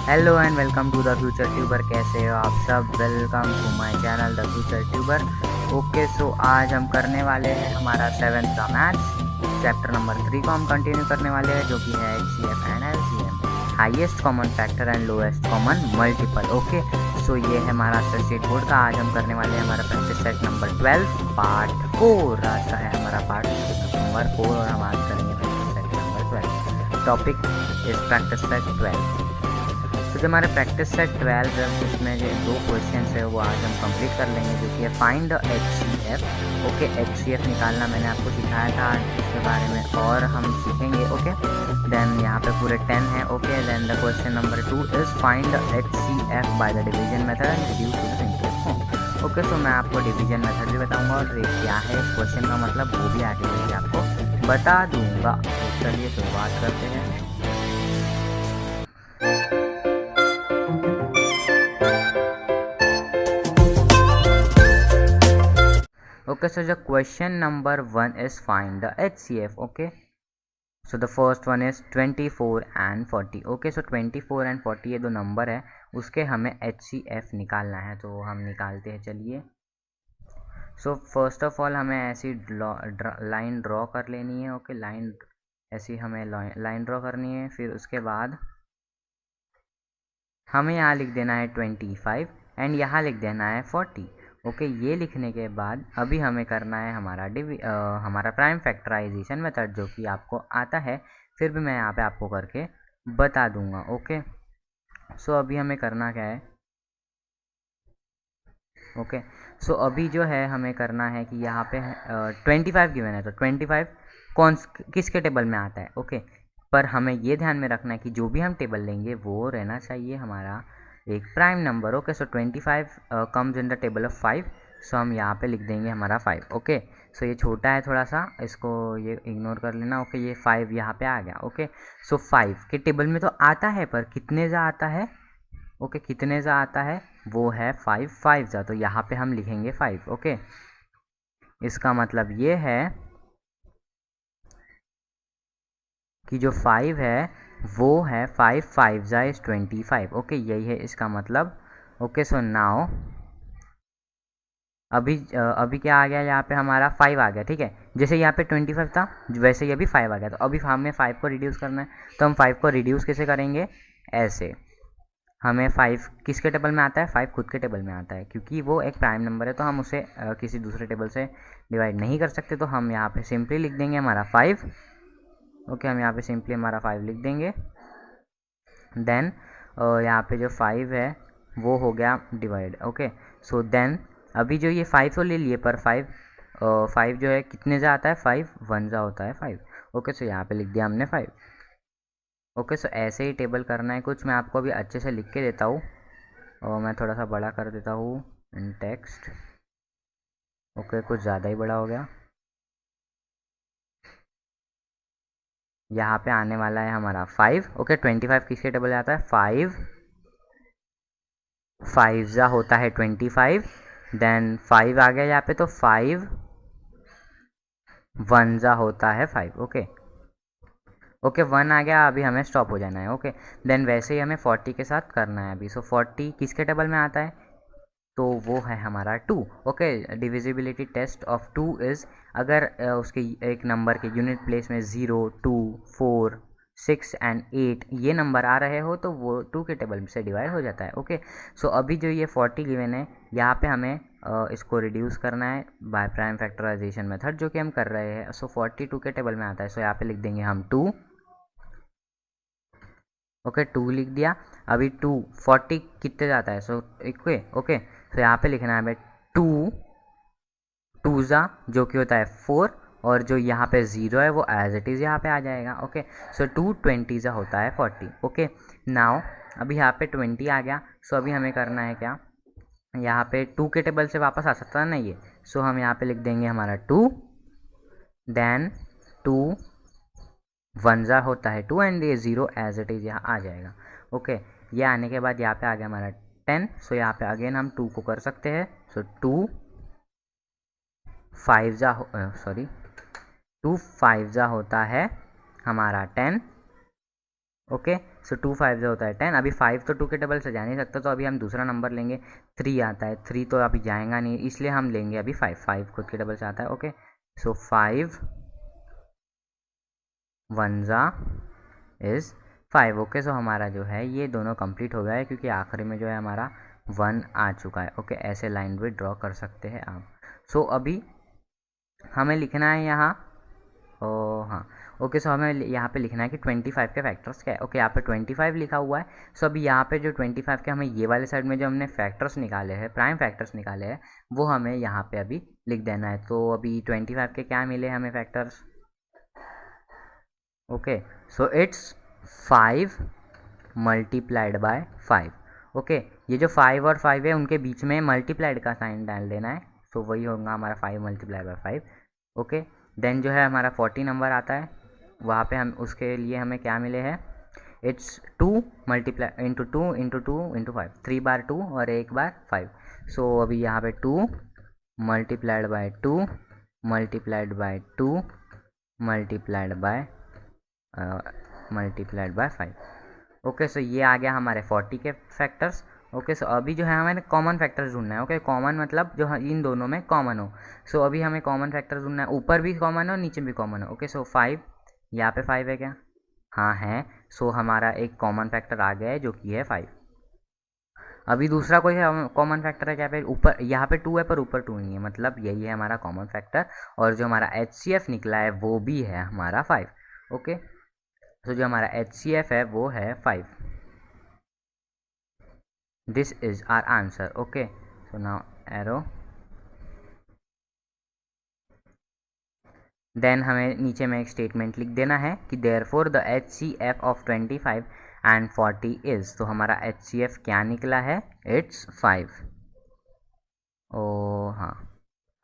Hello and welcome to the future tuber. कैसे हो आप सब? Welcome to my channel the future tuber. Okay, so आज हम करने वाले हैं हमारा 7th का मैथ्स चैप्टर नंबर 3 को हम कंटिन्यू करने वाले हैं, जो कि है HCF and LCM, highest common factor and lowest common multiple. Okay, so ये है हमारा स्टेट बोर्ड का। आज हम करने वाले हैं हमारा प्रैक्टिस सेट नंबर 12 पार्ट 4। आज का है हमारा पार्ट नंबर 4 और हम आज करेंगे practice set number 12। Topic is practice set 12। तो जो हमारे प्रैक्टिस सेट 12 है उसमें जो 2 क्वेश्चन है वो आज हम कंप्लीट कर लेंगे, जो कि है find the HCF। Okay, HCF निकालना मैंने आपको सिखाया था इसके बारे में और हम सीखेंगे। ओके, देन यहाँ पे पूरे 10 है। Okay, then the question number 2 is find the HCF by the division method and reduce to the simplest form. Okay, so मैं आपको डिवीजन मेथड भी बताऊंगा और क्या है इस क्वेश्चन का मतलब वो भी आगे चलके आपको बता दूंगा। तो चलिए शुरुआत करते हैं। Okay, so the question number 1 is find the HCF. Okay, so the first one is 24 and 40. Okay, so 24 and 40 ये दो नंबर है, उसके हमें HCF निकालना है। तो हम निकालते हैं, चलिए। सो फर्स्ट ऑफ ऑल हमें ऐसी लाइन ड्रॉ कर लेनी है। ओके, लाइन ऐसी हमें लाइन ड्रॉ करनी है। फिर उसके बाद हमें यहाँ लिख देना है 25 एंड यहाँ लिख देना है 40। ओके, ये लिखने के बाद अभी हमें करना है हमारा प्राइम फैक्टराइजेशन मेथड, जो कि आपको आता है, फिर भी मैं यहाँ पे आपको करके बता दूंगा। ओके, सो अभी हमें करना क्या है। ओके, सो अभी जो है हमें करना है कि यहाँ पे 25 गिवन है, तो 25 किसके टेबल में आता है। ओके, पर हमें ये ध्यान में रखना है कि जो भी हम टेबल लेंगे वो रहना चाहिए हमारा एक prime number. Okay, so 25 comes in the table of 5, सो हम यहाँ पे लिख देंगे हमारा 5। ओके, सो ये छोटा है थोड़ा सा, इसको ये इग्नोर कर लेना। ओके, ये 5 यहाँ पे आ गया। ओके, सो 5 के टेबल में तो आता है, पर कितने जा आता है। ओके, कितने जा आता है वो है 5 जा, तो यहाँ पे हम लिखेंगे 5। ओके, इसका मतलब ये है कि जो 5 है वो है 5 जा इज 25। ओके, यही है इसका मतलब। ओके, सो नाउ अभी क्या आ गया, यहाँ पे हमारा 5 आ गया। ठीक है, जैसे यहाँ पे 25 था वैसे ही अभी 5 आ गया। तो अभी हमें 5 को रिड्यूस करना है, तो हम 5 को रिड्यूस कैसे करेंगे, ऐसे। हमें 5 किसके टेबल में आता है, 5 खुद के टेबल में आता है, क्योंकि वो एक प्राइम नंबर है, तो हम उसे किसी दूसरे टेबल से डिवाइड नहीं कर सकते। तो हम यहाँ पे सिंपली लिख देंगे हमारा 5। ओके, हम यहाँ पे सिंपली हमारा 5 लिख देंगे। देन यहाँ पे जो 5 है वो हो गया डिवाइड। ओके, सो देन अभी जो ये 5 तो ले लिए, पर 5 जो है कितने जा आता है, 5 1 जा होता है 5। ओके, सो यहाँ पे लिख दिया हमने 5। ओके, सो ऐसे ही टेबल करना है कुछ। मैं आपको अभी अच्छे से लिख के देता हूँ और मैं थोड़ा सा बड़ा कर देता हूँ इन टेक्स्ट। ओके, कुछ ज़्यादा ही बड़ा हो गया। यहाँ पे आने वाला है हमारा 5। ओके, 25 किसके टेबल में आता है, 5 जा होता है 25। देन 5 आ गया यहाँ पे, तो 5 1 जा होता है 5। ओके, ओके 1 आ गया, अभी हमें स्टॉप हो जाना है। ओके, देन वैसे ही हमें 40 के साथ करना है अभी। सो 40 किसके टेबल में आता है, तो वो है हमारा 2। Okay, divisibility test of 2 is, अगर उसके एक नंबर के यूनिट प्लेस में 0 2 4 6 एंड 8 ये नंबर आ रहे हो, तो वो 2 के टेबल से डिवाइड हो जाता है। ओके, सो अभी जो ये 40 गिवन है, यहाँ पे हमें इसको रिड्यूस करना है बाय प्राइम फैक्टराइजेशन मेथड, जो कि हम कर रहे हैं। सो 42 के टेबल में आता है, सो यहाँ पे लिख देंगे हम 2। ओके, 2 लिख दिया। अभी 2 40 कितने जाता है, सो ओके। ओके, तो यहाँ पे लिखना है हमें 2 2 जा, जो कि होता है 4, और जो यहाँ पे 0 है वो एज इट इज़ यहाँ पे आ जाएगा। ओके, सो 2 20 जा होता है 40। ओके, नाउ अभी यहाँ पे 20 आ गया। सो अभी हमें करना है क्या, यहाँ पे 2 के टेबल से वापस आ सकता है ना ये। सो हम यहाँ पे लिख देंगे हमारा 2, देन 2 1 जा होता है 2 एंड ये 0 एज इट इज़ यहाँ आ जाएगा। ओके, ये आने के बाद यहाँ पे आ गया हमारा 10। सो यहाँ पे अगेन हम 2 को कर सकते हैं। सो 2 5 जा सॉरी 2 5 जा होता है हमारा 10। ओके। सो 2 5 से होता है 10। अभी 5 तो 2 के टेबल से जा नहीं सकता, तो अभी हम दूसरा नंबर लेंगे। 3 आता है, 3 तो अभी जाएगा नहीं, इसलिए हम लेंगे अभी 5। 5 खुद के टेबल से आता है। ओके, सो 5 1 ज़ा इज़ 5। ओके, सो हमारा जो है ये दोनों कंप्लीट हो गया है, क्योंकि आखिरी में जो है हमारा 1 आ चुका है। ओके, ऐसे लाइन भी ड्रॉ कर सकते हैं आप। सो अभी हमें लिखना है यहाँ, ओ हाँ, ओके। सो हमें यहाँ पे लिखना है कि 25 के फैक्टर्स क्या है। ओके, यहाँ पे 25 लिखा हुआ है। सो अभी यहाँ पे जो 25 के हमें ये वाले साइड में जो हमने फैक्टर्स निकाले हैं, प्राइम फैक्टर्स निकाले हैं, वो हमें यहाँ पे अभी लिख देना है। तो अभी 25 के क्या मिले हमें factors? Okay, so it's 5 multiplied by 5। Okay, ये जो 5 और 5 है उनके बीच में मल्टीप्लाइड का साइन डाल देना है। सो वही होगा हमारा 5 मल्टीप्लाइड बाय 5। ओके, देन जो है हमारा 40 नंबर आता है, वहाँ पे हम उसके लिए हमें क्या मिले हैं? It's 2 multiply into 2 into 2 into 5, 3 बार 2 और 1 बार 5। सो अभी यहाँ पे 2 multiplied by 2 multiplied by 2 multiplied by 5। Okay, so ये आ गया हमारे 40 के फैक्टर्स। ओके, सो अभी जो है हमें कॉमन फैक्टर्स ढूंढना है। ओके, कॉमन मतलब जो इन दोनों में कॉमन हो। सो अभी हमें कॉमन फैक्टर्स ढूंढना है, ऊपर भी कॉमन हो नीचे भी कॉमन हो। ओके, सो 5, यहाँ पे 5 है क्या? हाँ है। सो हमारा एक कॉमन फैक्टर आ गया है जो कि है 5। अभी दूसरा कोई कॉमन फैक्टर है क्या पे? ऊपर यहाँ पे 2 है पर ऊपर 2 नहीं है, मतलब यही है हमारा कॉमन फैक्टर। और जो हमारा HCF निकला है वो भी है हमारा 5। ओके, तो जो हमारा HCF है वो है 5। This is our answer. Okay, so now arrow. Then हमें नीचे में एक स्टेटमेंट लिख देना है कि therefore the HCF of 25 and 40 is. तो हमारा HCF क्या निकला है? इट्स 5। ओ हाँ,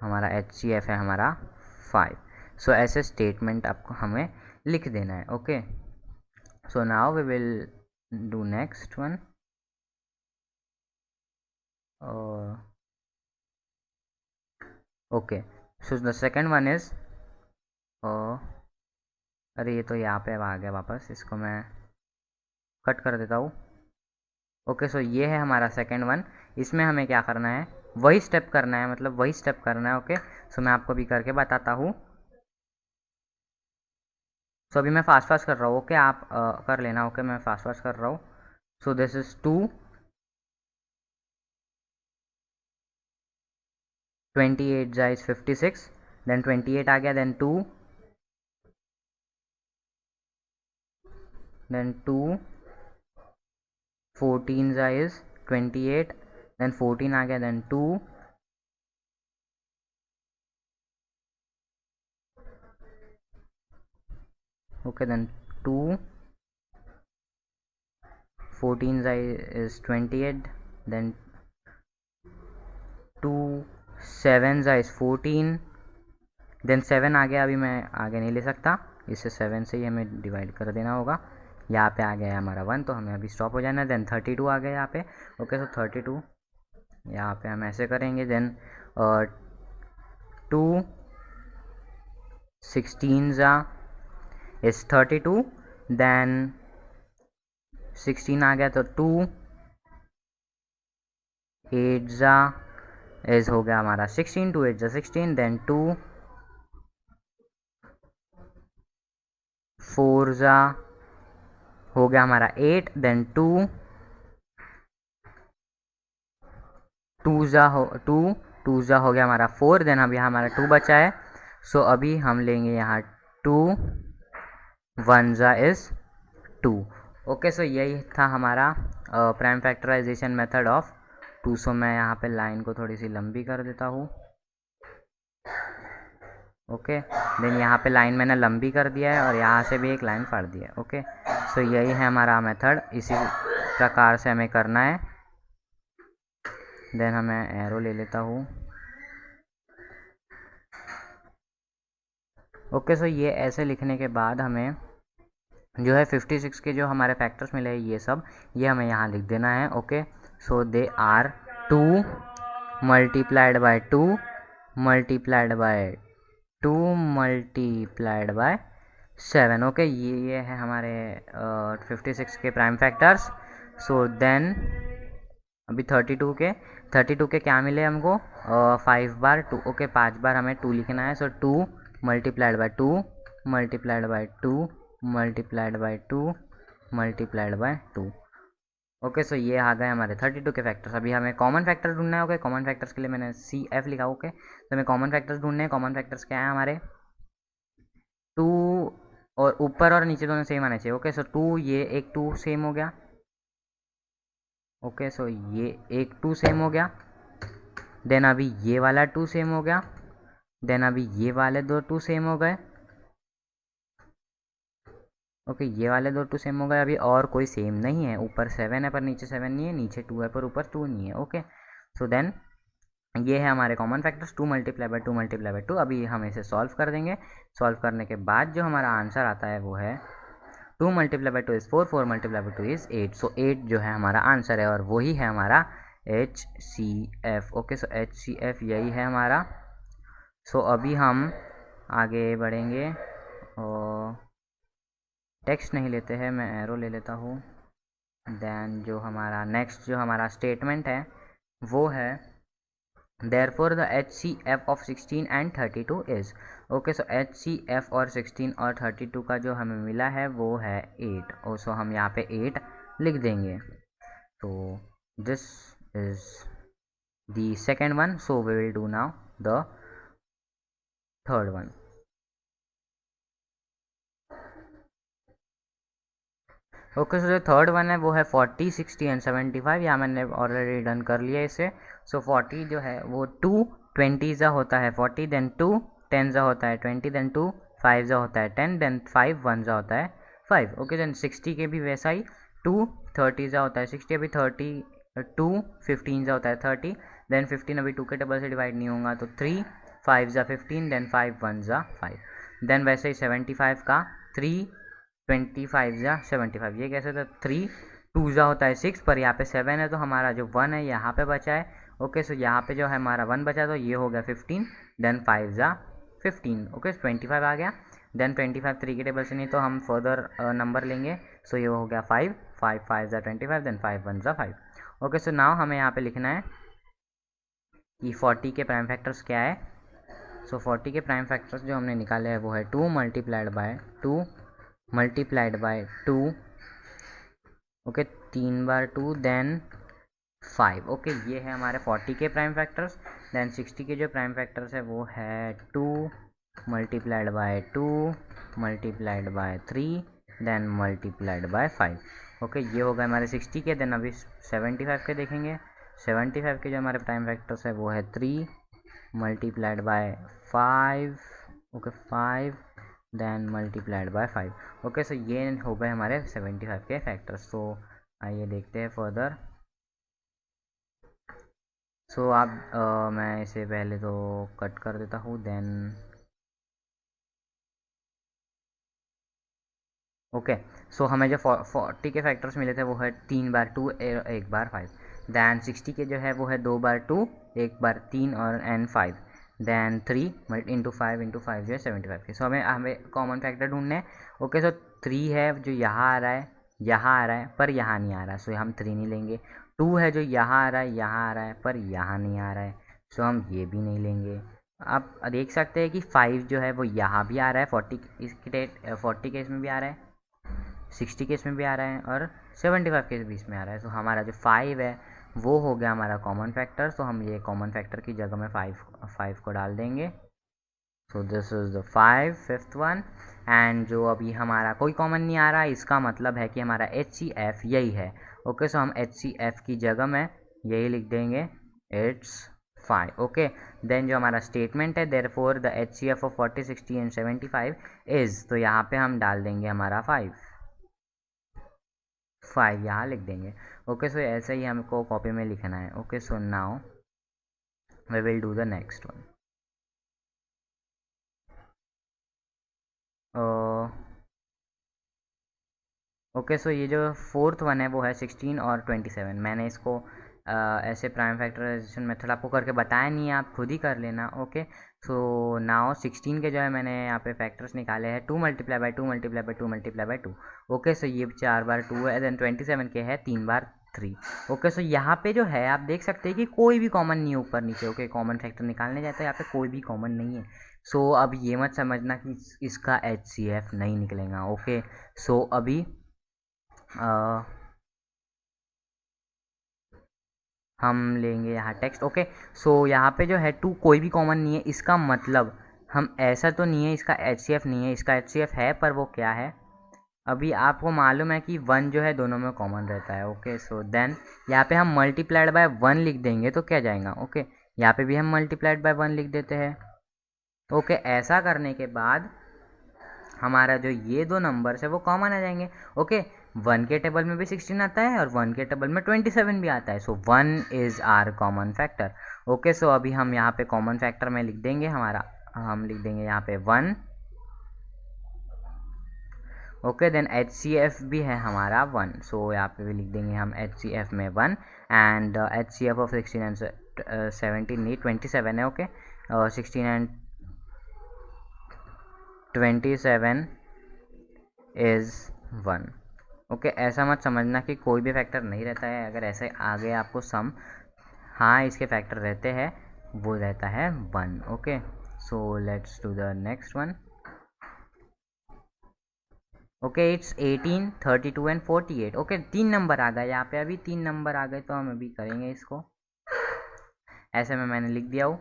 हमारा HCF है हमारा 5। सो ऐसे स्टेटमेंट आपको हमें लिख देना है। Okay, so now we will do next one. Okay, so the second one is, अरे ये तो यहाँ पे आ गया वापस, इसको मैं कट कर देता हूँ। ओके, सो ये है हमारा सेकेंड वन। इसमें हमें क्या करना है? वही स्टेप करना है, मतलब वही स्टेप करना है। ओके, सो मैं आपको भी करके बताता हूँ। सो अभी मैं फास्ट फास्ट कर रहा हूँ। ओके, आप कर लेना। ओके, मैं फास्ट फास्ट कर रहा हूँ। सो दिस इज 2 28 जा इज 56, देन 28 आ गया, देन 2, देन 2 14 जा इज 28, देन 14 आ गया, then 2, okay, then 2 14 is 28, then 2 7 is 14, then 7 आ गया। अभी मैं आगे नहीं ले सकता, इसे 7 से ही हमें डिवाइड कर देना होगा। यहाँ पे आ गया हमारा 1, तो हमें अभी स्टॉप हो जाना है। देन 32 आ गया यहाँ पे। ओके, सो 32 यहाँ पे हम ऐसे करेंगे। देन 2 16 इज 32, देन 16 आ गया, तो 2 8 इज हो गया हमारा 16, 2 8 16, देन 2 4 हो गया हमारा 8, देन 2 हो गया हमारा 4, देन अब यहाँ हमारा 2 बचा है। सो अभी हम लेंगे यहाँ 2 1 इज 2। ओके, सो यही था हमारा प्राइम फैक्टराइजेशन मेथड ऑफ 2। सो मैं यहाँ पे लाइन को थोड़ी सी लंबी कर देता हूँ। ओके, देन यहाँ पे लाइन मैंने लंबी कर दिया है और यहाँ से भी एक लाइन फाड़ दिया है। ओके, सो यही है हमारा मेथड, इसी प्रकार से हमें करना है। देन मैं एरो ले लेता हूँ। ओके, सो ये ऐसे लिखने के बाद हमें जो है 56 के जो हमारे फैक्टर्स मिले ये सब, ये हमें यहाँ लिख देना है। Okay, so they are 2 multiplied by 2 multiplied by 2 multiplied by 7। Okay, ये है हमारे 56 के प्राइम फैक्टर्स। सो देन अभी 32 के क्या मिले हमको, 5 बार 2। ओके, 5 बार हमें 2 लिखना है। So 2 multiplied by 2 multiplied by 2 multiplied by 2 multiplied by 2। Okay, so ये आ गए हमारे 32 के फैक्टर्स। अभी हमें कॉमन फैक्टर ढूंढना है। ओके, कॉमन फैक्टर्स के लिए मैंने CF लिखा। ओके, तो हमें कॉमन फैक्टर्स ढूंढने हैं। कॉमन फैक्टर्स क्या है हमारे, 2 और ऊपर और नीचे दोनों सेम आने चाहिए। ओके, सो 2, ये एक 2 सेम हो गया। ओके, सो ये एक 2 सेम हो गया। देन अभी ये वाला 2 सेम हो गया। देन अभी ये वाले दो 2 सेम हो गए। ओके, ये वाले दो 2 सेम हो गए। अभी और कोई सेम नहीं है। ऊपर 7 है पर नीचे 7 नहीं है, नीचे 2 है पर ऊपर 2 नहीं है। ओके, सो देन ये है हमारे common factors, 2 multiply by 2 multiply by 2। अभी हम इसे सॉल्व कर देंगे। सॉल्व करने के बाद जो हमारा आंसर आता है वो है 2 multiply by 2 is 4, 4 multiply by 2 is 8। सो 8 जो है हमारा आंसर है और वही है हमारा HCF। ओके, सो HCF यही है हमारा। सो अभी हम आगे बढ़ेंगे और टेक्स्ट नहीं लेते हैं, मैं एरो ले लेता हूँ। देन जो हमारा नेक्स्ट जो हमारा स्टेटमेंट है वो है therefore the HCF of 16 and 32 is। Okay, so HCF और 16 और 32 का जो हमें मिला है वो है 8। और सो हम यहाँ पे 8 लिख देंगे। तो this is the second one. So we will do now the third one. Okay, so जो थर्ड वन है वो है 40, 60 एंड 75। यहाँ मैंने ऑलरेडी डन कर लिया इसे। सो 40 जो है वो 2 20 ज़ा होता है 40, देन 2 10 ज़ा होता है 20, देन 2 5 ज़ा होता है 10, देन 5 1 ज़ा होता है 5। ओके, देन 60 के भी वैसा ही, 2 30 ज़ा होता है 60, अभी 30 2 15 ज़ा होता है 30, देन 15 अभी 2 के टेबल से डिवाइड नहीं होगा तो 3 5 ज़ा 15, देन 5 1 ज़ा 5। देन वैसे ही 75 का 3 25 ज़ा 75, ये कैसे था 3 2 ज़ा होता है 6, पर यहाँ पे 7 है तो हमारा जो 1 है यहाँ पे बचा है। ओके, सो यहाँ पे जो है हमारा 1 बचा तो ये हो गया 15, देन 5 ज़ा 15। ओके, 25 आ गया। देन 25 3 के टेबल से नहीं तो हम फर्दर नंबर लेंगे। सो ये हो गया 5 5 5 ज़ा 25, देन 5 1 ज़ा 5। ओके, सो नाउ हमें यहाँ पे लिखना है कि 40 के प्राइम फैक्टर्स क्या है। सो 40 के प्राइम फैक्टर्स जो हमने निकाले हैं वो है 2 multiplied by 2 multiplied by 2। Okay, 3 बार 2 देन 5। ओके, ये है हमारे 40 के प्राइम फैक्टर्स। देन 60 के जो प्राइम फैक्टर्स है वो है 2 multiplied by 2 multiplied by 3 then multiplied by 5। Okay, ये हो गए हमारे 60 के। देन अभी 75 के देखेंगे। 75 के जो हमारे प्राइम फैक्टर्स है वो है 3 multiplied by 5। Okay, 5 then multiplied by 5। Okay, so ये हो गए हमारे 75 के फैक्टर्स। तो आइए देखते हैं फर्दर। सो आप मैं इसे पहले तो कट कर देता हूँ। देन ओके, सो हमें जो 40 के फैक्टर्स मिले थे वो है 3 बार 2 1 बार 5। देन 60 के जो है वो है 2 बार 2 1 बार 3 और एन 5। देन 3 इंटू 5 इंटू 5 जो है 75 के। सो हमें हमें कॉमन फैक्टर ढूंढने हैं। ओके, सो 3 है जो यहाँ आ रहा है, यहाँ आ रहा है पर यहाँ नहीं आ रहा है, सो हम 3 नहीं लेंगे। 2 है जो यहाँ आ रहा है, यहाँ आ रहा है पर यहाँ नहीं आ रहा है, सो हम ये भी नहीं लेंगे। आप देख सकते हैं कि 5 जो है वो यहाँ भी आ रहा है, 40 के इसमें भी आ रहा है, 60 के इसमें भी आ रहा है और 75 के बीच में आ रहा है। तो हमारा जो 5 है वो हो गया हमारा कॉमन फैक्टर। तो हम ये कॉमन फैक्टर की जगह में 5 को डाल देंगे। So this is the 5 fifth one. And जो अभी हमारा कोई कॉमन नहीं आ रहा, इसका मतलब है कि हमारा HCF यही है। ओके, सो हम HCF की जगह में यही लिख देंगे, इट्स 5। ओके, देन जो हमारा स्टेटमेंट है therefore the HCF of 40 60 and 75 is, तो यहाँ पे हम डाल देंगे हमारा 5 यहाँ लिख देंगे। ओके, सो ऐसे ही हमको कॉपी में लिखना है। Okay, so now we will do the next one. Okay, so ये जो फोर्थ वन है वो है 16 और 27। मैंने इसको ऐसे प्राइम फैक्टराइजेशन मेथड आपको करके बताया नहीं है, आप खुद ही कर लेना। ओके, सो नाउ 16 के जो है मैंने यहाँ पे फैक्टर्स निकाले हैं, 2 multiply by 2 multiply by 2 multiply by 2। Okay, so ये 4 बार 2 है, देन 27 के है 3 बार 3। ओके, सो यहाँ पे जो है आप देख सकते हैं कि कोई भी कॉमन नहीं है ऊपर नीचे। ओके, कॉमन फैक्टर निकालने जाते हैं यहाँ पे कोई भी कॉमन नहीं है। सो अब ये मत समझना कि इसका HCF नहीं निकलेगा। ओके, सो अभी हम लेंगे यहाँ टेक्स्ट। ओके, सो यहाँ पे जो है 2 कोई भी कॉमन नहीं है, इसका मतलब हम ऐसा तो नहीं है इसका HCF नहीं है, इसका HCF है, पर वो क्या है अभी आपको मालूम है कि 1 जो है दोनों में कॉमन रहता है। ओके, सो देन यहाँ पे हम मल्टीप्लाइड बाय 1 लिख देंगे तो क्या जाएगा। ओके, यहाँ पे भी हम मल्टीप्लाइड बाय 1 लिख देते हैं। ओके, ऐसा करने के बाद हमारा जो ये दो नंबर्स है वो कॉमन आ जाएंगे। ओके, 1 के टेबल में भी 16 आता है और 1 के टेबल में 27 भी आता है। So 1 is our common factor. Okay, so अभी हम यहाँ पे कॉमन फैक्टर में लिख देंगे हम लिख देंगे यहाँ पे 1। ओके, देन HCF भी है हमारा 1। सो यहाँ पे भी लिख देंगे हम HCF में 1 एंड HCF ऑफ 16 एंड 17 नहीं 27 है। Okay, 16 and 27 is 1। ओके, ऐसा मत समझना कि कोई भी फैक्टर नहीं रहता है। अगर ऐसे आगे आपको सम हाँ इसके फैक्टर रहते हैं, वो रहता है 1। Okay, so let's do the next one. Okay, it's 18, 32 and 48। Okay, 3 number आ गए यहाँ पे, अभी 3 नंबर आ गए तो हम अभी करेंगे इसको। ऐसे में मैंने लिख दिया हो,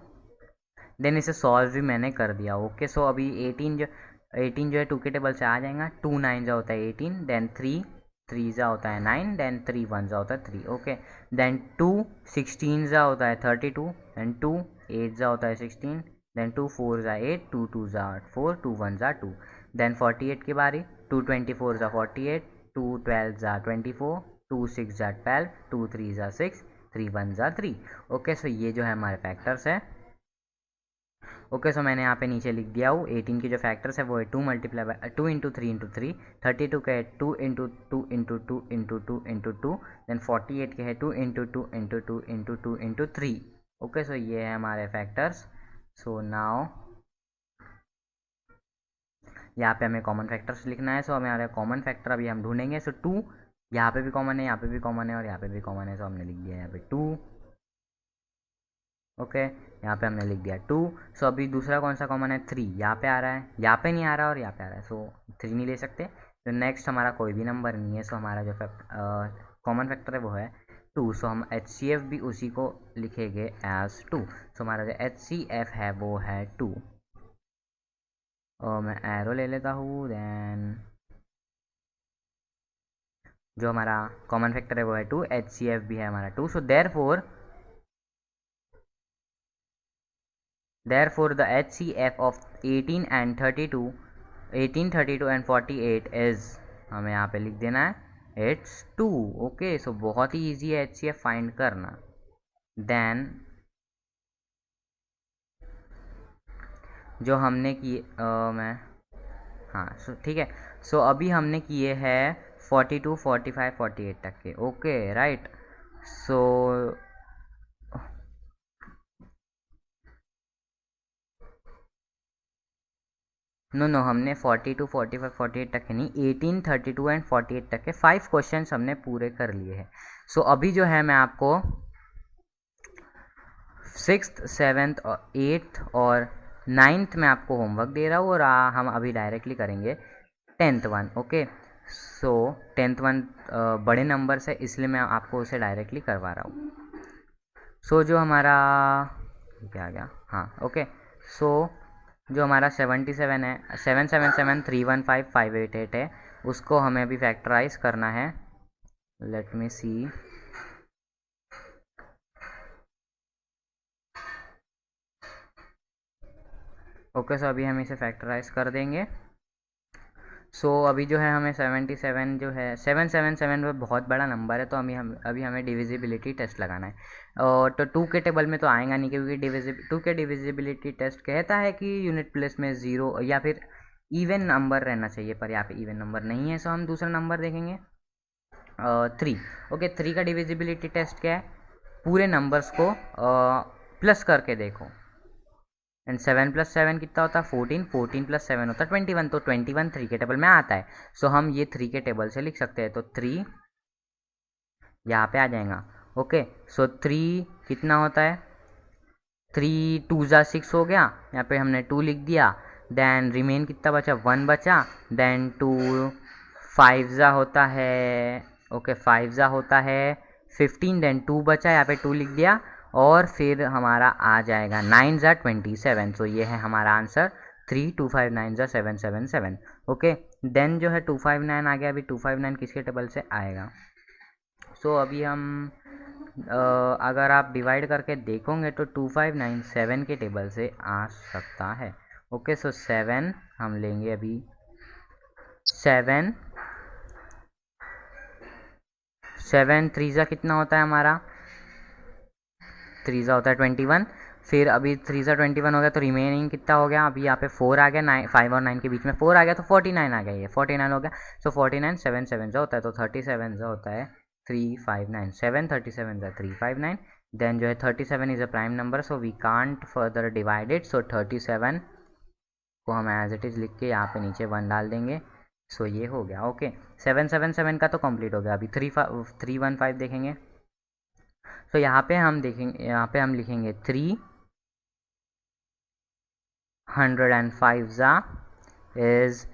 देन इसे सॉल्व भी मैंने कर दिया। ओके, सो अभी 18 जो है 2 के टेबल से आ जाएगा। 2 9 जा होता है 18, देन 3 जा होता है 9, देन 3 1 जा होता है 3। ओके, देन 2 16 जा होता है 32, देन 2 8 जा होता है 16, देन 2 4 जा 8, 2 2 जा 4, 2 1 जा 2, देन 48 की बारी। 2 24 जा 48, 2 12 जा 24, 2 6 जा 12, 2 3 जा 6, 3 1 जा 3। ओके, सो ये जो है हमारे फैक्टर्स है। ओके, सो मैंने यहाँ पे नीचे लिख दिया हूँ 18 के जो फैक्टर्स है वो है 2 मल्टीप्लाई बाई 2 इंटू 3 इंटू 3, 32 के है 2 into 2 into 2 into 2 into 2, then 48 के है 2 into 2 into 2 into 2 into 3। Okay, so ये है हमारे फैक्टर्स। सो नाउ यहाँ पे हमें कॉमन फैक्टर्स लिखना है। सो हमारे कॉमन फैक्टर अभी हम ढूंढेंगे। सो 2 यहाँ पे भी कॉमन है, यहाँ पे भी कॉमन है और यहाँ पे भी कॉमन है। सो हमने लिख दिया यहाँ पे 2। ओके, यहाँ पे हमने लिख दिया 2। सो अभी दूसरा कौन सा कॉमन है 3, यहाँ पे आ रहा है, यहाँ पे नहीं आ रहा और यहाँ पे आ रहा है। सो 3 नहीं ले सकते। तो नेक्स्ट हमारा कोई भी नंबर नहीं है। सो हमारा जो कॉमन फैक्टर है वो है 2। सो हम HCF भी उसी को लिखेंगे एज 2। सो हमारा जो HCF है वो है 2। और मैं एरो ले लेता हूँ, देन जो हमारा कॉमन फैक्टर है वो है 2, HCF भी है हमारा 2। सो therefore the HCF of 18 and 32 and 48 is, हमें यहाँ पे लिख देना है it's 2। ओके, सो बहुत ही ईजी है HCF फाइंड करना। देन जो हमने किए मैं हाँ सो ठीक है। सो अभी हमने किए हैं 42 45 48 तक के। ओके राइट, सो नो हमने 42 45 48 तक के नहीं, 18 32 एंड 48 तक के 5 क्वेश्चन हमने पूरे कर लिए हैं। सो अभी जो है मैं आपको 6th 7th और 8th और 9th में आपको होमवर्क दे रहा हूँ और हम अभी डायरेक्टली करेंगे 10th वन। ओके, सो 10th वन बड़े नंबर से इसलिए मैं आपको उसे डायरेक्टली करवा रहा हूँ। सो जो हमारा क्या आ गया, हाँ ओके, सो जो हमारा 77 है 777 315 588 है, उसको हमें अभी फैक्टराइज करना है। लेट मी सी। ओके, सो अभी हम इसे फैक्टराइज कर देंगे। सो अभी जो है हमें 77 जो है 777 वो बहुत बड़ा नंबर है, तो अभी हमें डिविजिबिलिटी टेस्ट लगाना है। और तो 2 के टेबल में तो आएगा नहीं, क्योंकि 2 के डिविजिबिलिटी टेस्ट कहता है कि यूनिट प्लेस में 0 या फिर इवन नंबर रहना चाहिए, पर यहाँ पे इवन नंबर नहीं है। सो हम दूसरा नंबर देखेंगे 3। ओके, 3 का डिविजिबिलिटी टेस्ट क्या है, पूरे नंबर्स को प्लस करके देखो। एंड 7 + 7 कितना होता है 14, 14 + 7 होता है 21, तो 21 3 के टेबल में आता है। सो हम ये 3 के टेबल से लिख सकते हैं, तो 3 यहाँ पे आ जाएगा। ओके, सो 3 कितना होता है 3 2 ज़ा 6 हो गया, यहाँ पे हमने 2 लिख दिया। देन रिमेन कितना बचा 1 बचा। देन 2 5 ज़ा होता है, ओके 5 ज़ा होता है 15। देन 2 बचा, यहाँ पे 2 लिख दिया। और फिर हमारा आ जाएगा 9 ज़ा 27। सो ये है हमारा आंसर 3 2 5 9 ज़ा 777। ओके, देन जो है 259 आ गया। अभी 259 किसके टेबल से आएगा? सो अभी हम अगर आप डिवाइड करके देखोगे तो 2597 7 के टेबल से आ सकता है। ओके, सो 7 हम लेंगे अभी 7 7 3 ज़ा कितना होता है हमारा 3 ज़ा होता है 21। फिर अभी 3 ज़ा 21 हो गया, तो रिमेनिंग कितना हो गया अभी यहाँ पे 4 आ गया। 9 5 और 9 के बीच में 4 आ गया, तो 49 आ गया। ये 49 हो गया। सो 49 7 7 ज़ा होता है, तो 37 ज़ा होता है 359। 7 37 ज़ा 359। देन जो है 37 is a prime number, so we can't further divide it. So 37 को हम एज इट इज़ लिख के यहाँ पे नीचे 1 डाल देंगे। सो ये हो गया। ओके, 777 का तो कंप्लीट हो गया। अभी 315 देखेंगे। तो यहाँ पे हम देखेंगे, यहाँ पे हम लिखेंगे 305 ज़ा इज़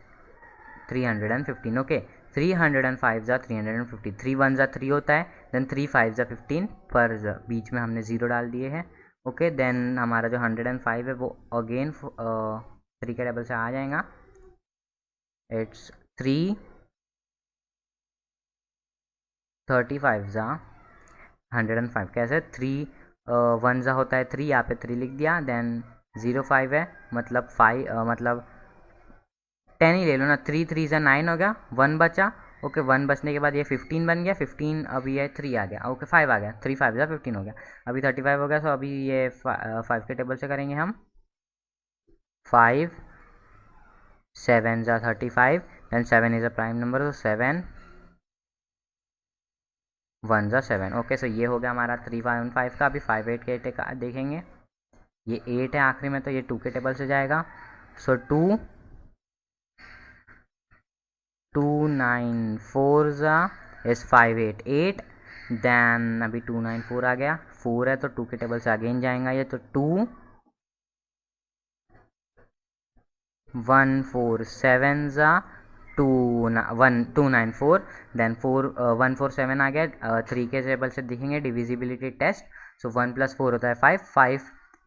315। ओके, 305 ज़ा 350। 3 1 ज़ा 3 होता है। देन 3 5 ज़ा 15 पर बीच में हमने 0 डाल दिए हैं। ओके, देन हमारा जो 105 है वो अगेन 3 के टेबल से आ जाएगा। इट्स 3 35 ज़ा 105। कैसे 3 1 ज़ा होता है 3, यहाँ पे 3 लिख दिया। देन 05 है, मतलब 5 मतलब 10 ही ले लो ना। 3 3 ज़ा 9 हो गया, 1 बचा। ओके, 1 बचने के बाद ये 15 बन गया। 15 अभी है 3 आ गया। ओके, 5 आ गया। 3 5 ज़ा 15 हो गया। अभी 35 हो गया। सो अभी ये 5 के टेबल से करेंगे हम। 5 7 ज़ा 35। Then 7 is a prime number, तो 7 1 ज़ा 7। ओके, सो ये हो गया हमारा 315 का। अभी 5 8 के का देखेंगे। ये 8 है आखिरी में, तो ये 2 के टेबल से जाएगा। सो 2 294 ज़ा इज़ 588। देन अभी 294 आ गया। 4 है तो 2 के टेबल से अगेन जाएगा ये, तो 2 147 ज़ा 294। देन 147 आ गया। 3 के टेबल से दिखेंगे डिविजिबिलिटी टेस्ट। सो 1 + 4 होता है 5। 5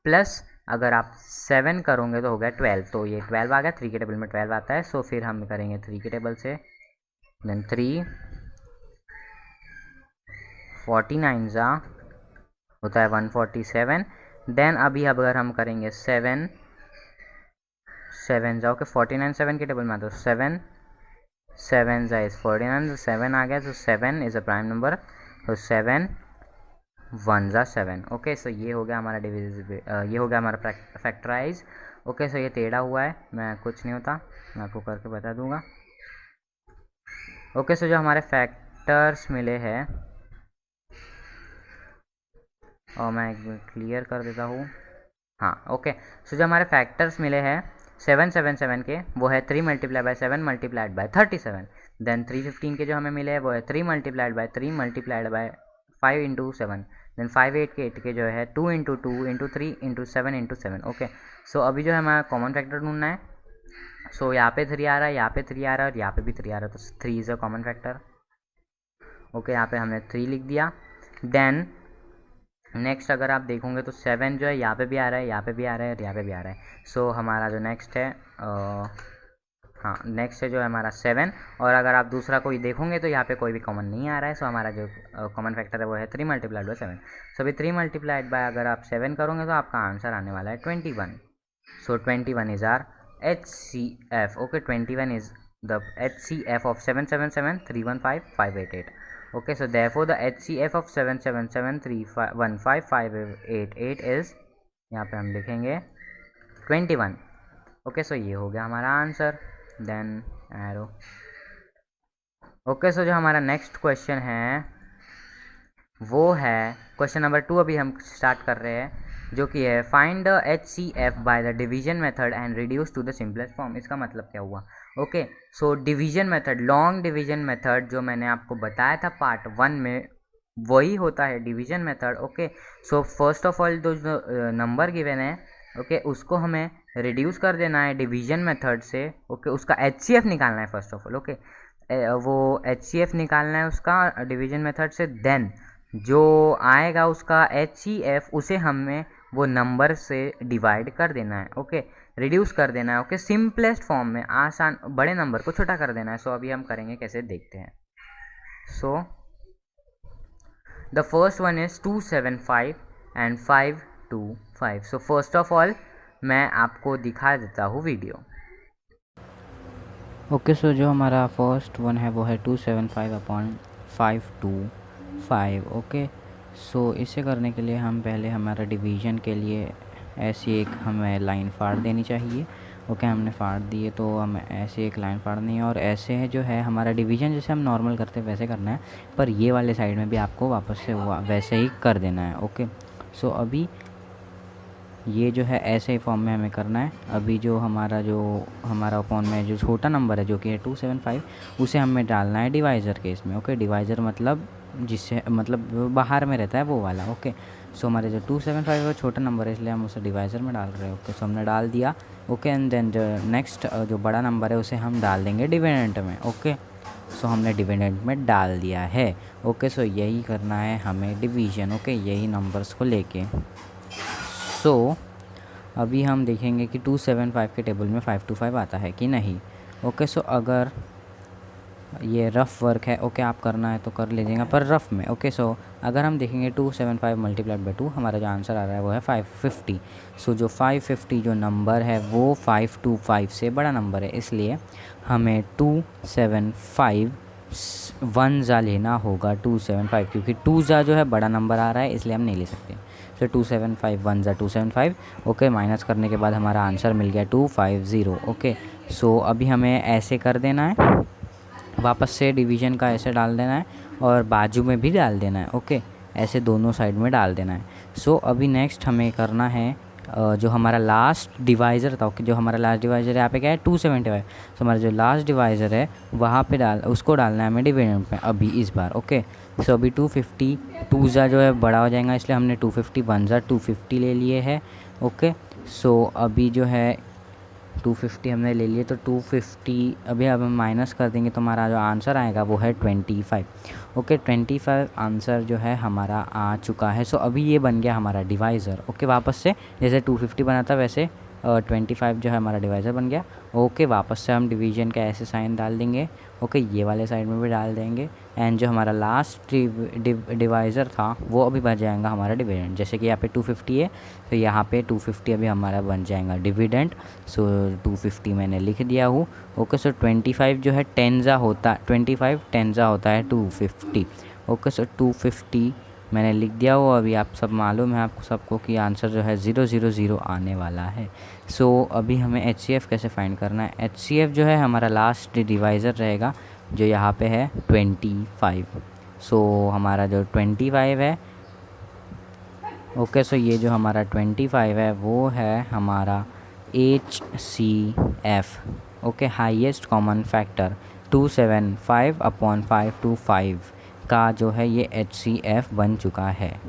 प्लस अगर आप 7 करोगे तो हो गया 12, तो ये 12 आ गया। 3 के टेबल में 12 आता है। सो फिर हम करेंगे 3 के टेबल से। देन 3 49 ज़ा होता है 147। देन अभी अगर हम करेंगे 7 7 ज़ा, ओके 49 7 के टेबल में आता है। 7 7 ज़ा इज़ 49, 7 आ गया। तो 7 इज़ अ प्राइम नंबर, तो 7 1 ज़ा 7। ओके, सो ये हो गया हमारा ये हो गया हमारा फैक्टराइज। ओके, सो ये टेढ़ा हुआ है, मैं कुछ नहीं होता, मैं आपको करके बता दूंगा। ओके, सो जो हमारे फैक्टर्स मिले हैं, और मैं क्लियर कर देता हूँ। हाँ, ओके, सो जो हमारे फैक्टर्स मिले हैं 777 के, वो है 3 × 7 × 37। देन 315 के जो हमें मिले हैं वो है 3 × 3 × 5 × 7। देन 588 के जो है 2 × 2 × 3 × 7 × 7। ओके, सो अभी जो है हमारा कॉमन फैक्टर ढूंढना है। सो यहाँ पे 3 आ रहा है, यहाँ पे 3 आ रहा है, और यहाँ पे भी 3 आ रहा है, तो 3 is a common factor. Okay, यहाँ पे हमने 3 लिख दिया। देन नेक्स्ट अगर आप देखोगे तो 7 जो है यहाँ पे भी आ रहा है, यहाँ पे भी आ रहा है, और यहाँ पे भी आ रहा है। सो हमारा जो नेक्स्ट है हाँ, नेक्स्ट है जो है हमारा 7। और अगर आप दूसरा कोई देखोगे तो यहाँ पे कोई भी कॉमन नहीं आ रहा है। सो हमारा जो कॉमन फैक्टर है वो है 3 × 7। सो अभी 3 × अगर आप 7 करोगे तो आपका आंसर आने वाला है 21। So 21 is our HCF। Okay, 21 is the HCF of 777 315 588। Okay, so therefore the HCF of 777 315 588 is, यहाँ पे हम लिखेंगे 21। ओके, सो ये हो गया हमारा answer. Then arrow. Okay, so जो हमारा नेक्स्ट क्वेश्चन है वो है क्वेश्चन नंबर 2। अभी हम स्टार्ट कर रहे हैं, जो कि है find the HCF by the division method and reduce to the simplest form. इसका मतलब क्या हुआ? Okay, so division method, long division method जो मैंने आपको बताया था पार्ट 1 में, वही होता है division method. Okay, so first of all जो नंबर गिवन है, ओके, उसको हमें रिड्यूस कर देना है डिवीजन मेथड से। ओके, उसका HCF निकालना है फर्स्ट ऑफ ऑल। ओके, वो HCF निकालना है उसका डिवीजन मेथड से। देन जो आएगा उसका HCF, उसे हमें वो नंबर से डिवाइड कर देना है। ओके, रिड्यूस कर देना है। ओके, सिंपलेस्ट फॉर्म में, आसान, बड़े नंबर को छोटा कर देना है। सो अभी हम करेंगे कैसे, देखते हैं। So the first one is 275 and 525। So first of all मैं आपको दिखा देता हूँ वीडियो। ओके, सो जो हमारा फर्स्ट वन है वो है 275/525। ओके, सो इसे करने के लिए हम पहले हमारा डिवीज़न के लिए ऐसी एक हमें लाइन फाड़ देनी चाहिए। ओके, हमने फाड़ दिए तो हमें ऐसे एक लाइन फाड़नी है, और ऐसे है जो है हमारा डिवीज़न जैसे हम नॉर्मल करते हैं वैसे करना है, पर ये वाले साइड में भी आपको वापस से वैसे ही कर देना है। ओके, सो अभी ये जो है ऐसे ही फॉर्म में हमें करना है। अभी जो हमारा अपॉन में जो छोटा नंबर है जो कि है 275, उसे हमें डालना है डिवाइज़र के इसमें। ओके, डिवाइज़र मतलब जिससे मतलब बाहर में रहता है वो वाला। ओके, सो हमारे जो 275 है वो छोटा नंबर है, इसलिए हम उसे डिवाइज़र में डाल रहे हैं। ओके, सो हमने डाल दिया। ओके, एंड देन जो नेक्स्ट जो बड़ा नंबर है उसे हम डाल देंगे डिविडेंड में। ओके, सो हमने डिविडेंड में डाल दिया है। ओके, सो यही करना है हमें डिवीज़न। ओके, यही नंबर्स को लेके। सो अभी हम देखेंगे कि 275 के टेबल में 525 आता है कि नहीं। ओके, सो अगर ये रफ़ वर्क है, ओके, आप करना है तो कर लीजिएगा, पर रफ़ में। ओके, सो अगर हम देखेंगे 275 मल्टीप्लाइड बाई 2, हमारा जो आंसर आ रहा है वो है 550। सो जो 550 जो नंबर है वो 525 से बड़ा नंबर है, इसलिए हमें 275 वन ज़ा लेना होगा। 275 क्योंकि 2 ज़ा जो है बड़ा नंबर आ रहा है, इसलिए हम नहीं ले सकते। तो 275 वन ज़ा 275। ओके, माइनस करने के बाद हमारा आंसर मिल गया 250। ओके, सो अभी हमें ऐसे कर देना है, वापस से डिवीज़न का ऐसे डाल देना है और बाजू में भी डाल देना है। ओके, ऐसे दोनों साइड में डाल देना है। सो अभी नेक्स्ट हमें करना है जो हमारा लास्ट डिवाइज़र था। ओके, जो हमारा लास्ट डिवाइज़र है यहाँ पे क्या है 275। तो हमारा जो लास्ट डिवाइज़र है वहाँ पे उसको डालना है हमें डिविडेंड में अभी इस बार। ओके, सो अभी 250 2 ज़ा जो है बड़ा हो जाएगा, इसलिए हमने 250 वन ज़ा 250 ले लिए है। ओके, सो अभी जो है 250 हमने ले लिए, तो 250 अभी अब हम माइनस कर देंगे तो हमारा जो आंसर आएगा वो है 25। ओके, 25 आंसर जो है हमारा आ चुका है। सो अभी ये बन गया हमारा डिवाइज़र। ओके, वापस से जैसे 250 बना था वैसे 25 जो है हमारा डिवाइज़र बन गया। ओके, वापस से हम डिवीज़न का ऐसे साइन डाल देंगे। ओके, ये वाले साइड में भी डाल देंगे, एंड जो हमारा लास्ट डिवाइज़र था वो अभी बन जाएगा हमारा डिविडेंड। जैसे कि यहाँ पे 250 है, तो यहाँ पे 250 अभी हमारा बन जाएगा डिविडेंड। सो 250 मैंने लिख दिया हूँ। ओके, सो 25 जो है 10 ज़ा होता है, 25 10 ज़ा होता है 250। ओके, सो 250 मैंने लिख दिया हो। अभी आप सब मालूम है आपको सबको कि आंसर जो है 000 आने वाला है। सो अभी हमें HCF कैसे फाइंड करना है। HCF जो है हमारा लास्ट डिवाइज़र रहेगा जो यहाँ पे है 25। सो हमारा जो 25 है, ओके, सो ये जो हमारा 25 है वो है हमारा HCF। Okay, highest common factor 275/525 का जो है ये HCF बन चुका है।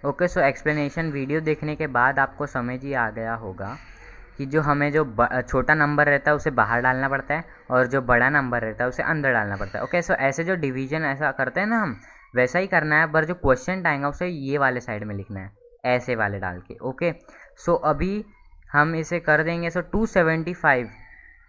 ओके, सो एक्सप्लेनेशन वीडियो देखने के बाद आपको समझ ही आ गया होगा कि जो हमें जो छोटा नंबर रहता है उसे बाहर डालना पड़ता है, और जो बड़ा नंबर रहता है उसे अंदर डालना पड़ता है। ओके, सो ऐसे जो डिवीजन ऐसा करते हैं ना हम, वैसा ही करना है, पर जो क्वेश्चन आएगा उसे ये वाले साइड में लिखना है, ऐसे वाले डाल के। ओके, सो अभी हम इसे कर देंगे। सो 275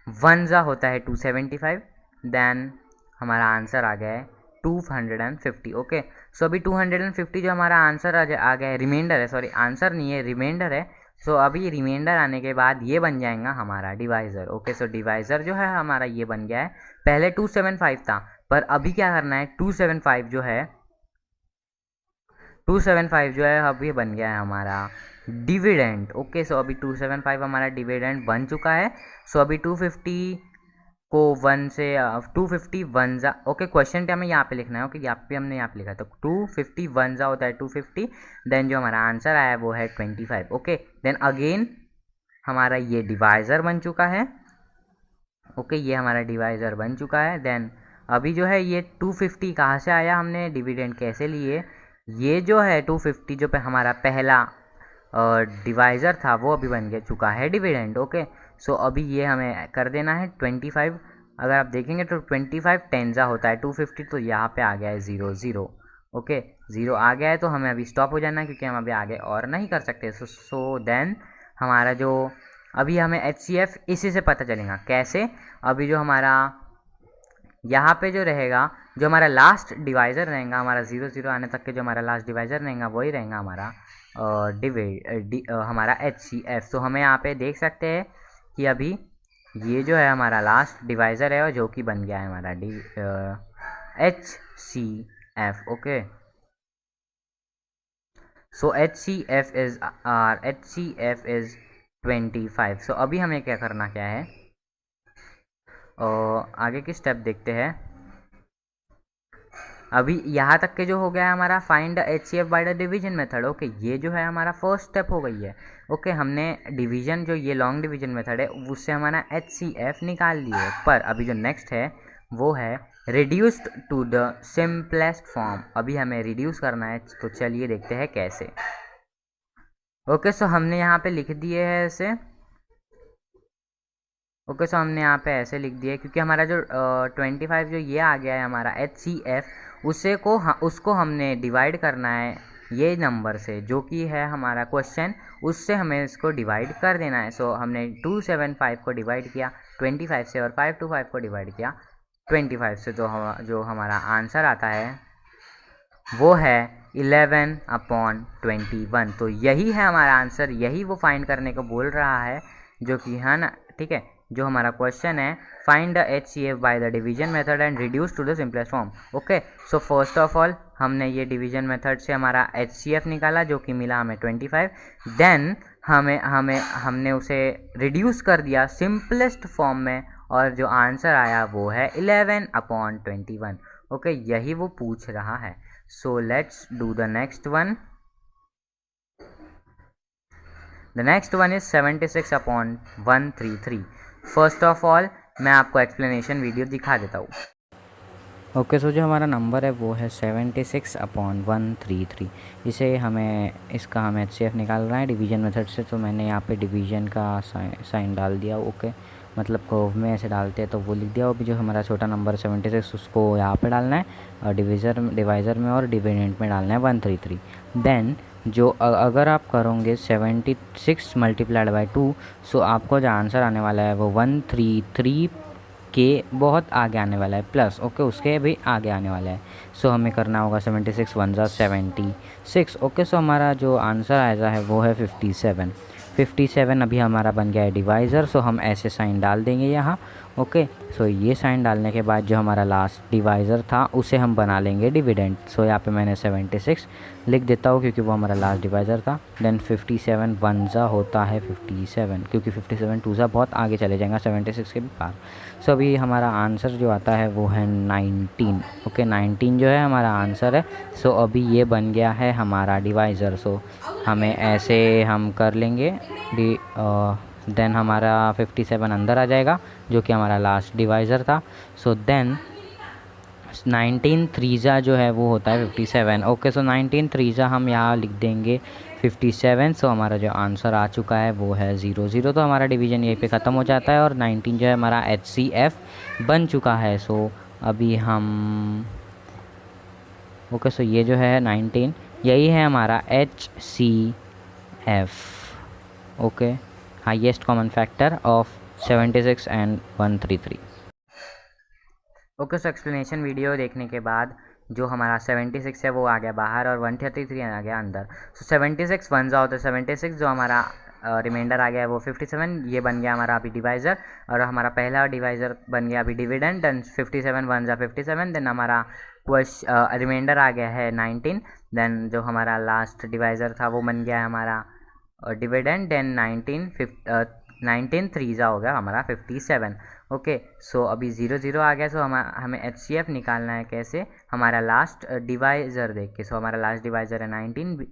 वन ज़ा होता है 275, देन हमारा आंसर आ गया है 250। ओके, सो अभी 250 जो हमारा आंसर आ गया है, रिमाइंडर है, सॉरी आंसर नहीं है, रिमाइंडर है। सो अभी रिमाइंडर आने के बाद ये बन जाएगा हमारा डिवाइज़र। ओके, सो डिवाइज़र जो है हमारा ये बन गया है। पहले 275 था, पर अभी क्या करना है, 275 जो है अब ये बन गया है हमारा डिविडेंड। ओके, सो अभी 275 हमारा डिविडेंड बन चुका है। सो अभी 250 को 1 से 250 वन जा, ओके क्वेश्चन क्या हमें यहाँ पे लिखना है, ओके यहाँ पे हमने यहाँ पे लिखा, तो 250 वन जा होता है 250, देन जो हमारा आंसर आया वो है 25, ओके। देन अगेन हमारा ये डिवाइज़र बन चुका है, ओके ये हमारा डिवाइज़र बन चुका है। देन अभी जो है ये 250 कहाँ से आया, हमने डिविडेंड कैसे लिए, ये जो है 250 जो पे हमारा पहला डिवाइज़र था वो अभी बन गया चुका है डिविडेंड, ओके। सो अभी ये हमें कर देना है 25, अगर आप देखेंगे तो 25 टेंजा होता है 250, तो यहाँ पे आ गया है 0 0, ओके 0 आ गया है, तो हमें अभी स्टॉप हो जाना है क्योंकि हम अभी आगे और नहीं कर सकते। सो देन हमारा जो अभी हमें HCF इसी से पता चलेगा कैसे, अभी जो हमारा यहाँ पे जो रहेगा, जो हमारा लास्ट डिवाइज़र रहेगा हमारा 0 0 आने तक के, जो हमारा लास्ट डिवाइज़र रहेगा वही रहेगा हमारा हमारा HCF। तो हमें यहाँ पे देख सकते हैं कि अभी ये जो है हमारा लास्ट डिवाइज़र है और जो कि बन गया है हमारा HCF, okay. So HCF is 25। सो अभी हमें क्या करना क्या है, आगे की स्टेप देखते हैं। अभी यहाँ तक के जो हो गया है हमारा find HCF by the division method, okay ये जो है हमारा फर्स्ट स्टेप हो गई है, ओके हमने डिवीजन जो ये लॉन्ग डिवीजन मेथड है उससे हमारा HCF निकाल लिए, पर अभी जो नेक्स्ट है वो है reduced to the simplest form, अभी हमें रिड्यूस करना है, तो चलिए देखते हैं कैसे। ओके सो हमने यहाँ पे लिख दिए है ऐसे, ओके सो हमने यहाँ पे ऐसे लिख दिया है क्योंकि हमारा जो 25 जो ये आ गया है हमारा HCF, उसको हमने डिवाइड करना है ये नंबर से जो कि है हमारा क्वेश्चन, उससे हमें इसको डिवाइड कर देना है। सो हमने 275 को डिवाइड किया 25 से और 525 को डिवाइड किया 25 से, तो जो हमारा आंसर आता है वो है 11/21। तो यही है हमारा आंसर, यही वो फाइंड करने को बोल रहा है जो कि है ना, ठीक है। जो हमारा क्वेश्चन है find the HCF by the division method and reduce to the simplest form, okay. So first of all हमने ये डिवीजन मेथड से हमारा HCF निकाला जो कि मिला हमें 25, देन हमने उसे रिड्यूस कर दिया सिंपलेस्ट फॉर्म में और जो आंसर आया वो है 11/21, ओके यही वो पूछ रहा है। So let's do the next one. The next one is 76/133. First of all मैं आपको एक्सप्लेनेशन वीडियो दिखा देता हूँ। ओके सो जो हमारा नंबर है वो है 76/133। इसे इसका हमें HCF निकालना है डिवीजन मेथड से, तो मैंने यहाँ पे डिवीजन का साइन डाल दिया, ओके मतलब कर्व में ऐसे डालते हैं तो वो लिख दिया। अभी जो हमारा छोटा नंबर 76 उसको यहाँ पे डालना है और डिवाइज़र में और डिविडेंड में डालना है 133। देन जो अगर आप करोगे 76 मल्टीप्लाइड बाई 2, सो आपको जो आंसर आने वाला है वो 133 के बहुत आगे आने वाला है प्लस, ओके उसके भी आगे आने वाला है। सो हमें करना होगा 76 1 जा 76, ओके। सो हमारा जो आंसर आया है वो है 57 अभी हमारा बन गया है डिवाइज़र, सो हम ऐसे साइन डाल देंगे यहाँ, ओके। सो ये साइन डालने के बाद जो हमारा लास्ट डिवाइज़र था उसे हम बना लेंगे डिविडेंड। सो यहाँ पे मैंने 76 लिख देता हूँ क्योंकि वो हमारा लास्ट डिवाइज़र था। देन 57 1 जा होता है 57, क्योंकि 57 2 जा बहुत आगे चले जाएगा 76 के भी पार। सो अभी हमारा आंसर जो आता है वो है 19, ओके 19 जो है हमारा आंसर है। सो अभी ये बन गया है हमारा डिवाइज़र, सो हमें ऐसे हम कर लेंगे देन हमारा 57 अंदर आ जाएगा जो कि हमारा लास्ट डिवाइज़र था। सो देन 19 3 जो है वो होता है 57, ओके। सो 19 3 हम यहाँ लिख देंगे 57। सो हमारा जो आंसर आ चुका है वो है 0 0, तो हमारा डिवीज़न यहीं पे ख़त्म हो जाता है और 19 जो है हमारा HCF बन चुका है। सो अभी हम ओके सो ये जो है 19 यही है हमारा HCF, okay highest common factor of 76 and 133। Okay so explanation video देखने के बाद जो हमारा 76 है वो आ गया बाहर और 133 आ गया अंदर। सो 76 1 जा होता है 76, जो हमारा रिमाइंडर आ गया है वो 57, ये बन गया हमारा अभी डिवाइज़र और हमारा पहला डिवाइज़र बन गया अभी डिविडेंड। देन 57 1 जा 57, देन हमारा रिमाइंडर आ गया है 19, देन जो हमारा लास्ट डिवाइज़र था वो बन गया है हमारा डिविडेंड, देन 19 19 3 हो गया हमारा 57। ओके, सो अभी 0 0 आ गया। सो हमें HCF निकालना है कैसे, हमारा लास्ट डिवाइज़र देख के। सो हमारा लास्ट डिवाइज़र है 19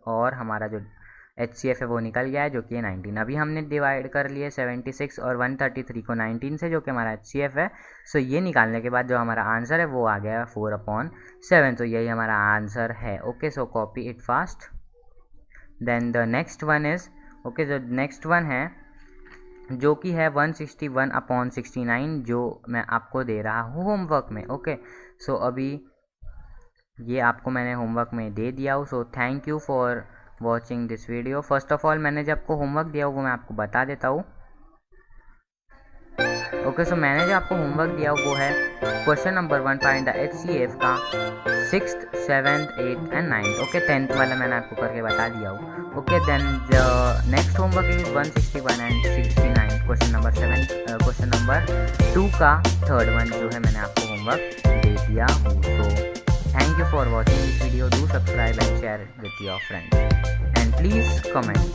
और हमारा जो HCF है वो निकल गया है जो कि है 19। अभी हमने डिवाइड कर लिए 76 और 133 को 19 से, जो कि हमारा HCF है। सो ये निकालने के बाद जो हमारा आंसर है वो आ गया 4/7। तो यही हमारा आंसर है। Okay, so copy it fast. Then the next one is, okay, जो नेक्स्ट वन है जो कि है 161/69, जो मैं आपको दे रहा हूँ होमवर्क में। ओके, सो अभी ये आपको मैंने होमवर्क में दे दिया हूँ। So thank you for watching this video. First of all मैंने जो आपको होमवर्क दिया वो मैं आपको बता देता हूँ। ओके, सो मैंने जो आपको होमवर्क दिया वो है question number 1, find the HCF का 6th 7th 8th and 9th। Okay, 10th वाला मैंने आपको करके बता दिया हूँ। Okay, then the next homework is 161 and 69, question number 7, question number 2 का 3rd वन जो है मैंने आपको होमवर्क दे दिया हूँ। So thank you for watching this video. Do subscribe and share with your friends and please comment.